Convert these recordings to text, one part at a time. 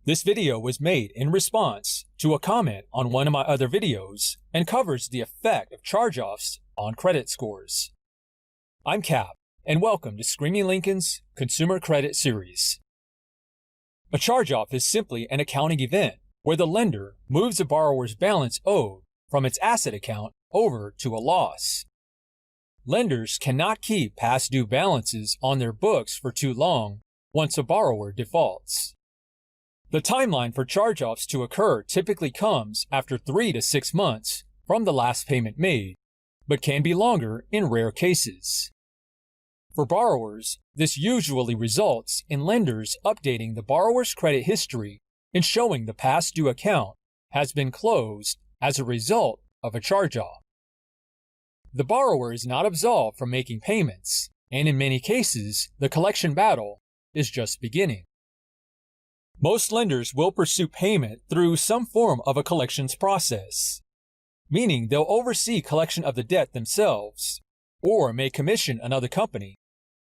This video was made in response to a comment on one of my other videos and covers the effect of charge-offs on credit scores. I'm Cap, and welcome to Screaming Lincoln's Consumer Credit Series. A charge-off is simply an accounting event where the lender moves a borrower's balance owed from its asset account over to a loss. Lenders cannot keep past due balances on their books for too long once a borrower defaults. The timeline for charge-offs to occur typically comes after 3 to 6 months from the last payment made, but can be longer in rare cases. For borrowers, this usually results in lenders updating the borrower's credit history and showing the past due account has been closed as a result of a charge-off. The borrower is not absolved from making payments, and in many cases, the collection battle is just beginning. Most lenders will pursue payment through some form of a collections process, meaning they'll oversee collection of the debt themselves, or may commission another company,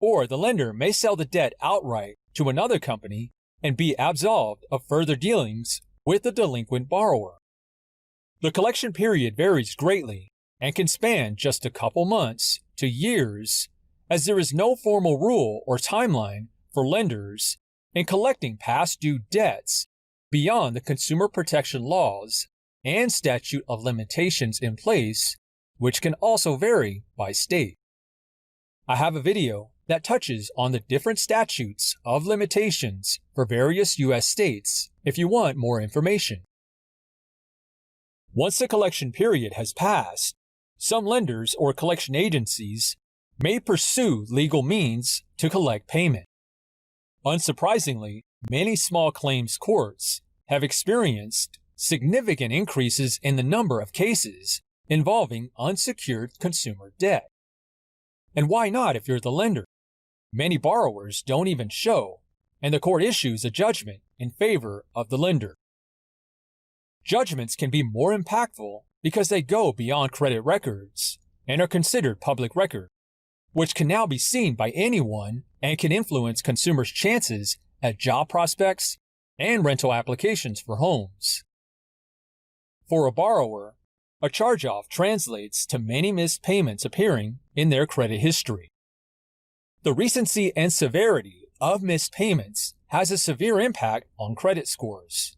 or the lender may sell the debt outright to another company and be absolved of further dealings with the delinquent borrower. The collection period varies greatly and can span just a couple months to years, as there is no formal rule or timeline for lenders in collecting past due debts beyond the consumer protection laws and statute of limitations in place, which can also vary by state. I have a video that touches on the different statutes of limitations for various U.S. states if you want more information. Once the collection period has passed, some lenders or collection agencies may pursue legal means to collect payment. Unsurprisingly, many small claims courts have experienced significant increases in the number of cases involving unsecured consumer debt. And why not if you're the lender? Many borrowers don't even show, and the court issues a judgment in favor of the lender. Judgments can be more impactful because they go beyond credit records and are considered public record, which can now be seen by anyone and can influence consumers' chances at job prospects and rental applications for homes. For a borrower, a charge-off translates to many missed payments appearing in their credit history. The recency and severity of missed payments has a severe impact on credit scores.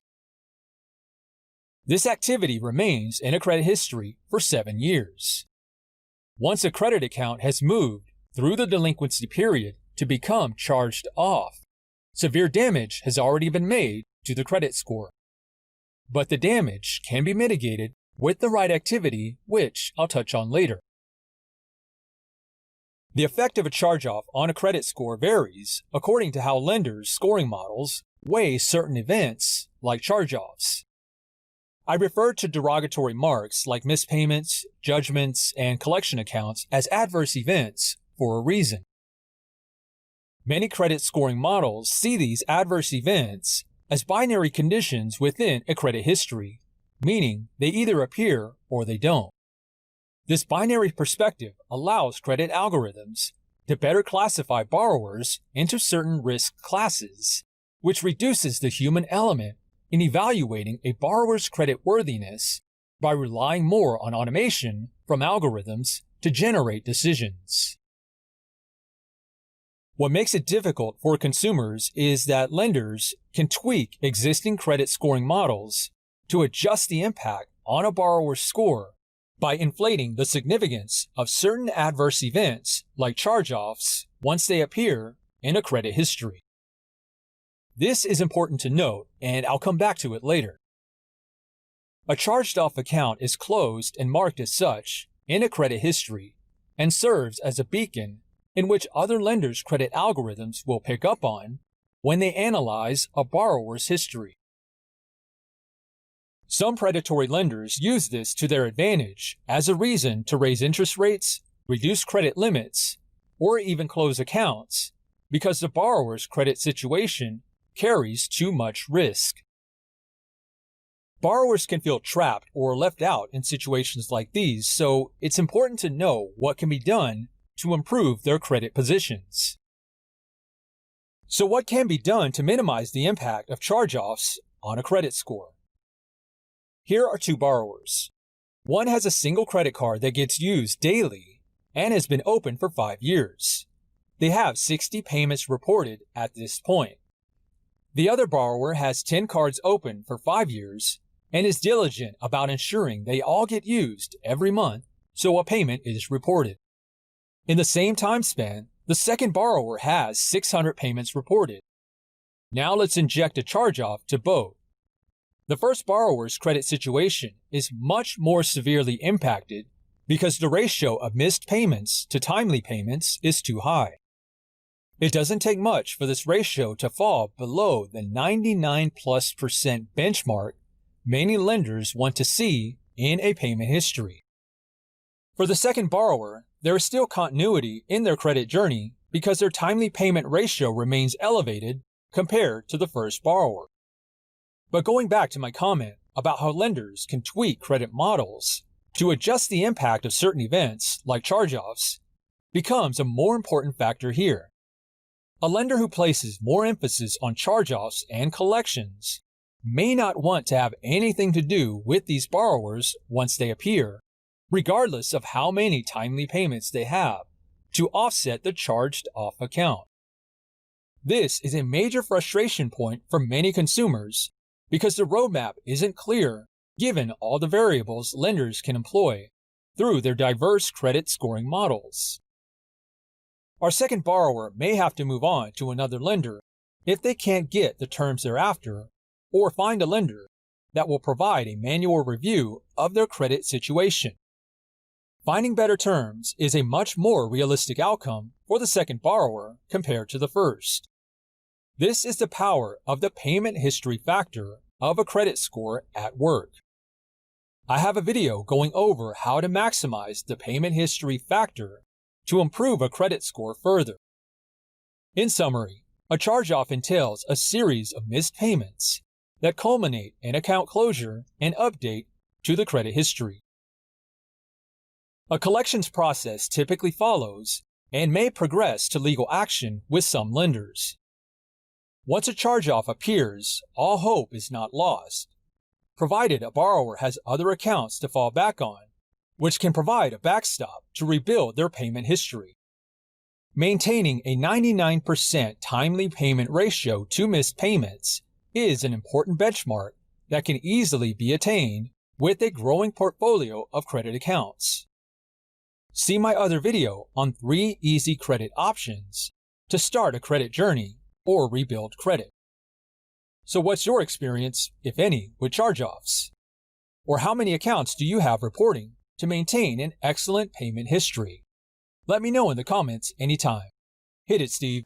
This activity remains in a credit history for 7 years. Once a credit account has moved through the delinquency period to become charged off, severe damage has already been made to the credit score. But the damage can be mitigated with the right activity, which I'll touch on later. The effect of a charge-off on a credit score varies according to how lenders' scoring models weigh certain events like charge-offs. I refer to derogatory marks like missed payments, judgments, and collection accounts as adverse events for a reason. Many credit scoring models see these adverse events as binary conditions within a credit history, meaning they either appear or they don't. This binary perspective allows credit algorithms to better classify borrowers into certain risk classes, which reduces the human element in evaluating a borrower's creditworthiness by relying more on automation from algorithms to generate decisions. What makes it difficult for consumers is that lenders can tweak existing credit scoring models to adjust the impact on a borrower's score by inflating the significance of certain adverse events like charge-offs once they appear in a credit history. This is important to note, and I'll come back to it later. A charged-off account is closed and marked as such in a credit history and serves as a beacon in which other lenders' credit algorithms will pick up on when they analyze a borrower's history. Some predatory lenders use this to their advantage as a reason to raise interest rates, reduce credit limits, or even close accounts because the borrower's credit situation carries too much risk. Borrowers can feel trapped or left out in situations like these, so it's important to know what can be done to improve their credit positions. So what can be done to minimize the impact of charge-offs on a credit score? Here are two borrowers. One has a single credit card that gets used daily and has been open for 5 years. They have 60 payments reported at this point. The other borrower has 10 cards open for 5 years and is diligent about ensuring they all get used every month so a payment is reported. In the same time span, the second borrower has 600 payments reported. Now let's inject a charge-off to both. The first borrower's credit situation is much more severely impacted because the ratio of missed payments to timely payments is too high. It doesn't take much for this ratio to fall below the 99+% benchmark many lenders want to see in a payment history. For the second borrower, there is still continuity in their credit journey because their timely payment ratio remains elevated compared to the first borrower. But going back to my comment about how lenders can tweak credit models to adjust the impact of certain events, like charge-offs, becomes a more important factor here. A lender who places more emphasis on charge-offs and collections may not want to have anything to do with these borrowers once they appear, regardless of how many timely payments they have to offset the charged-off account. This is a major frustration point for many consumers because the roadmap isn't clear given all the variables lenders can employ through their diverse credit scoring models. Our second borrower may have to move on to another lender if they can't get the terms they're after, or find a lender that will provide a manual review of their credit situation. Finding better terms is a much more realistic outcome for the second borrower compared to the first. This is the power of the payment history factor of a credit score at work. I have a video going over how to maximize the payment history factor to improve a credit score further. In summary, a charge-off entails a series of missed payments that culminate in account closure and update to the credit history. A collections process typically follows and may progress to legal action with some lenders. Once a charge-off appears, all hope is not lost, provided a borrower has other accounts to fall back on, which can provide a backstop to rebuild their payment history. Maintaining a 99% timely payment ratio to missed payments is an important benchmark that can easily be attained with a growing portfolio of credit accounts. See my other video on 3 easy credit options to start a credit journey or rebuild credit. So what's your experience, if any, with charge-offs? Or how many accounts do you have reporting to maintain an excellent payment history? Let me know in the comments anytime. Hit it, Steve.